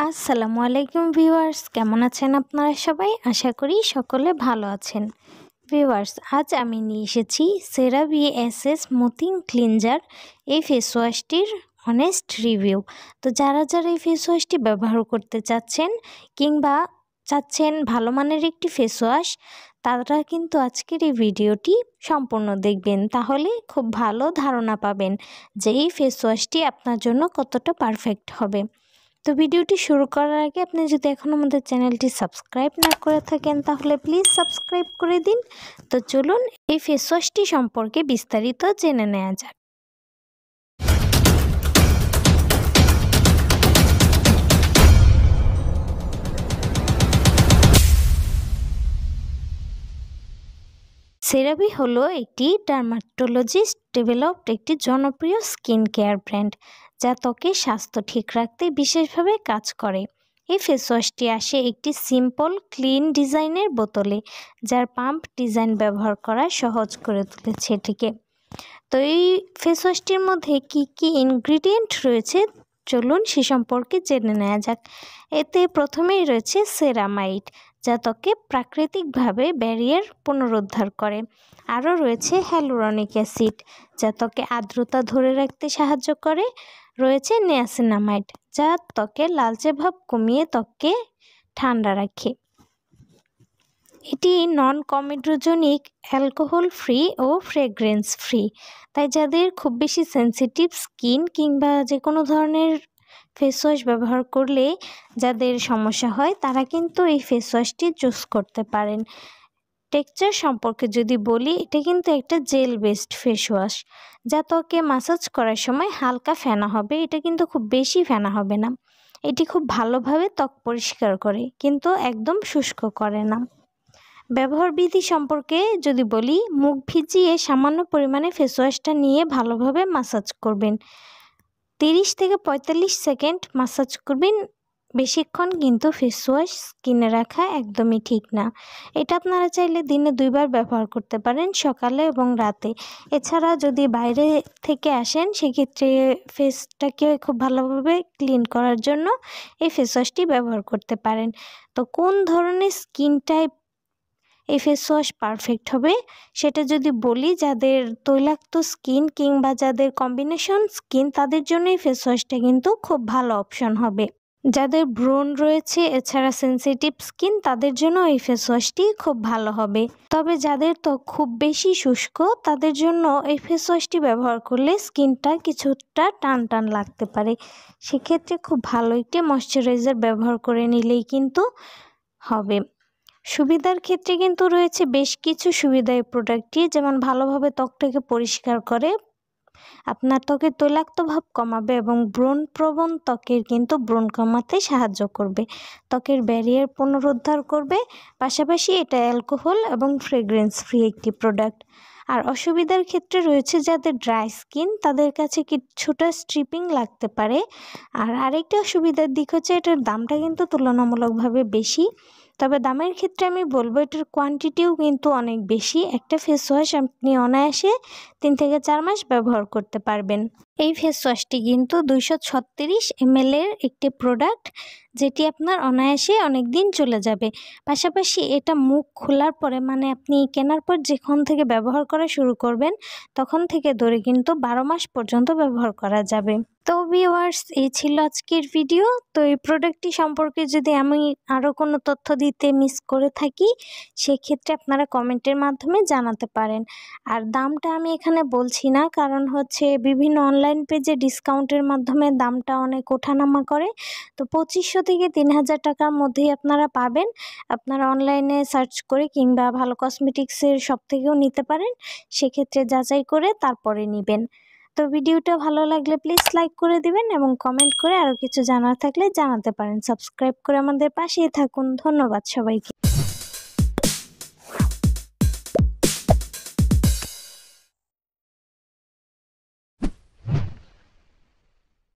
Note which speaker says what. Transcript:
Speaker 1: আসসালামু আলাইকুম ভিউয়ার্স, কেমন আছেন আপনারা সবাই? আশা করি সকলে ভালো আছেন। ভিউয়ার্স, আজ আমি নিয়ে এসেছি সেরাভি এসএস স্মুথিং ক্লিনজার এই ফেস ওয়াশটির অনেস্ট রিভিউ। তো যারা এই ফেস ওয়াশটি ব্যবহার করতে চাচ্ছেন কিংবা চাচ্ছেন ভালো মানের একটি ফেস ওয়াশ, তারা কিন্তু আজকের এই ভিডিওটি সম্পূর্ণ দেখবেন, তাহলে খুব ভালো ধারণা পাবেন যে এই ফেস ওয়াশটি আপনার জন্য কতটা পারফেক্ট হবে। তো ভিডিওটি শুরু করার আগে আপনি যদি এখন আমাদের চ্যানেলটি সাবস্ক্রাইব না করে থাকেন তাহলে প্লিজ সাবস্ক্রাইব করে দিন। তো চলুন এই ফেস ওয়াশটি সম্পর্কে বিস্তারিত জেনে নেওয়া যাক। সেরাভি হলো একটি ডার্মাটোলজিস্ট ডেভেলপড একটি জনপ্রিয় স্কিন কেয়ার ব্র্যান্ড, যা ত্বকের স্বাস্থ্য ঠিক রাখতে বিশেষভাবে কাজ করে। এই ফেস ওয়াশটি আসে একটি সিম্পল ক্লিন ডিজাইনের বোতলে, যার পাম্প ডিজাইন ব্যবহার করা সহজ করে তুলেছে এটিকে। তো এই ফেস ওয়াশটির মধ্যে কি কি ইনগ্রিডিয়েন্ট রয়েছে চলুন সে সম্পর্কে জেনে নেওয়া যাক। এতে প্রথমেই রয়েছে সেরামাইড, যা ত্বকে প্রাকৃতিকভাবে ব্যারিয়ার পুনরুদ্ধার করে। আরও রয়েছে হ্যালুরনিক অ্যাসিড, যা ত্বকে আর্দ্রতা ধরে রাখতে সাহায্য করে। রয়েছে নিয়াসিনামাইড, যা ত্বকের লালচে ভাব কমিয়ে ত্বককে ঠান্ডা রাখে। এটি নন কমেডোজেনিক, অ্যালকোহল ফ্রি ও ফ্রেগ্রেন্স ফ্রি, তাই যাদের খুব বেশি সেনসিটিভ স্কিন কিংবা যে কোনো ধরনের ফেস ওয়াশ ব্যবহার করলে যাদের সমস্যা হয় তারা কিন্তু এই ফেস ওয়াশটি চুজ করতে পারেন। টেক্সচার সম্পর্কে যদি বলি, এটা কিন্তু একটা জেল বেসড ফেস ওয়াশ, যা ত্বকে ম্যাসাজ করার সময় হালকা ফেনা হবে। এটা কিন্তু খুব বেশি ফেনা হবে না। এটি খুব ভালোভাবে ত্বক পরিষ্কার করে, কিন্তু একদম শুষ্ক করে না। ব্যবহার বিধি সম্পর্কে যদি বলি, মুখ ভিজিয়ে সামান্য পরিমাণে ফেস ওয়াশটা নিয়ে ভালোভাবে ম্যাসাজ করবেন। 30 থেকে 45 সেকেন্ড ম্যাসাজ করবেন, বেশিক্ষণ কিন্তু ফেস ওয়াশ স্কিনে রাখা একদমই ঠিক না। এটা আপনারা চাইলে দিনে 2 বার ব্যবহার করতে পারেন, সকালে এবং রাতে। এছাড়া যদি বাইরে থেকে আসেন সেক্ষেত্রে ফেসটাকে খুব ভালোভাবে ক্লিন করার জন্য এই ফেস ওয়াশটি ব্যবহার করতে পারেন। তো কোন ধরনের স্কিন টাইপ এই ফেস ওয়াশ পারফেক্ট হবে সেটা যদি বলি, যাদের তৈলাক্ত স্কিন কিংবা যাদের কম্বিনেশন স্কিন তাদের জন্য এই ফেস ওয়াশটা কিন্তু খুব ভালো অপশন হবে। যাদের ব্রণ রয়েছে এছাড়া সেনসিটিভ স্কিন তাদের জন্য এই ফেস ওয়াশটি খুব ভালো হবে। তবে যাদের ত্বক খুব বেশি শুষ্ক তাদের জন্য এই ফেস ওয়াশটি ব্যবহার করলে স্কিনটা কিছুটা টান টান লাগতে পারে। সেক্ষেত্রে খুব ভালো একটি ময়শ্চারাইজার ব্যবহার করে নিলেই কিন্তু হবে। সুবিধার ক্ষেত্রে কিন্তু রয়েছে বেশ কিছু সুবিধা এই প্রোডাক্টটি, যেমন ভালোভাবে ত্বকটাকে পরিষ্কার করে, আপনার ত্বকের তৈলাক্ত ভাব কমাবে এবং ব্রণ প্রবণ ত্বকের কিন্তু ব্রণ কমাতে সাহায্য করবে, ত্বকের ব্যারিয়ার পুনরুদ্ধার করবে। পাশাপাশি এটা অ্যালকোহল এবং ফ্রেগ্রেন্স ফ্রি একটি প্রোডাক্ট। আর অসুবিধার ক্ষেত্রে রয়েছে যাদের ড্রাই স্কিন তাদের কাছে কিছুটা স্ট্রিপিং লাগতে পারে। আর আরেকটা অসুবিধার দিক হচ্ছে এটার দামটা কিন্তু তুলনামূলকভাবে বেশি। তবে দামের ক্ষেত্রে আমি বলবো এটার কোয়ান্টিটিও কিন্তু অনেক বেশি। একটা ফেস ওয়াশ আপনি অনায়াসে 3 থেকে 4 মাস ব্যবহার করতে পারবেন। এই ফেস ওয়াশটি কিন্তু 236 ml এর একটি প্রোডাক্ট, যেটি আপনার অনায়াসে অনেক দিন চলে যাবে। পাশাপাশি এটা মুখ খোলার পরে, মানে আপনি কেনার পর যখন থেকে ব্যবহার করা শুরু করবেন তখন থেকে ধরে কিন্তু 12 মাস পর্যন্ত ব্যবহার করা যাবে। তো ভিউয়ার্স, এই ছিল আজকের ভিডিও। তো এই প্রোডাক্টটি সম্পর্কে যদি আমি আরও কোনো তথ্য দিতে মিস করে থাকি সেক্ষেত্রে আপনারা কমেন্টের মাধ্যমে জানাতে পারেন। আর দামটা আমি এখানে বলছি না, কারণ হচ্ছে বিভিন্ন অনলাইন পেজে ডিসকাউন্টের মাধ্যমে দামটা অনেক ওঠানামা করে। তো 2500 থেকে 3000 টাকার মধ্যেই আপনারা পাবেন। আপনারা অনলাইনে সার্চ করে কিংবা ভালো কসমেটিক্সের শপ থেকেও নিতে পারেন, সেক্ষেত্রে যাচাই করে তারপরে নেবেন। তো ভিডিওটা ভালো লাগলে প্লিজ লাইক করে দিবেন এবং কমেন্ট করে আরও কিছু জানার থাকলে জানাতে পারেন। সাবস্ক্রাইব করে আমাদের পাশেই থাকুন। ধন্যবাদ সবাইকে।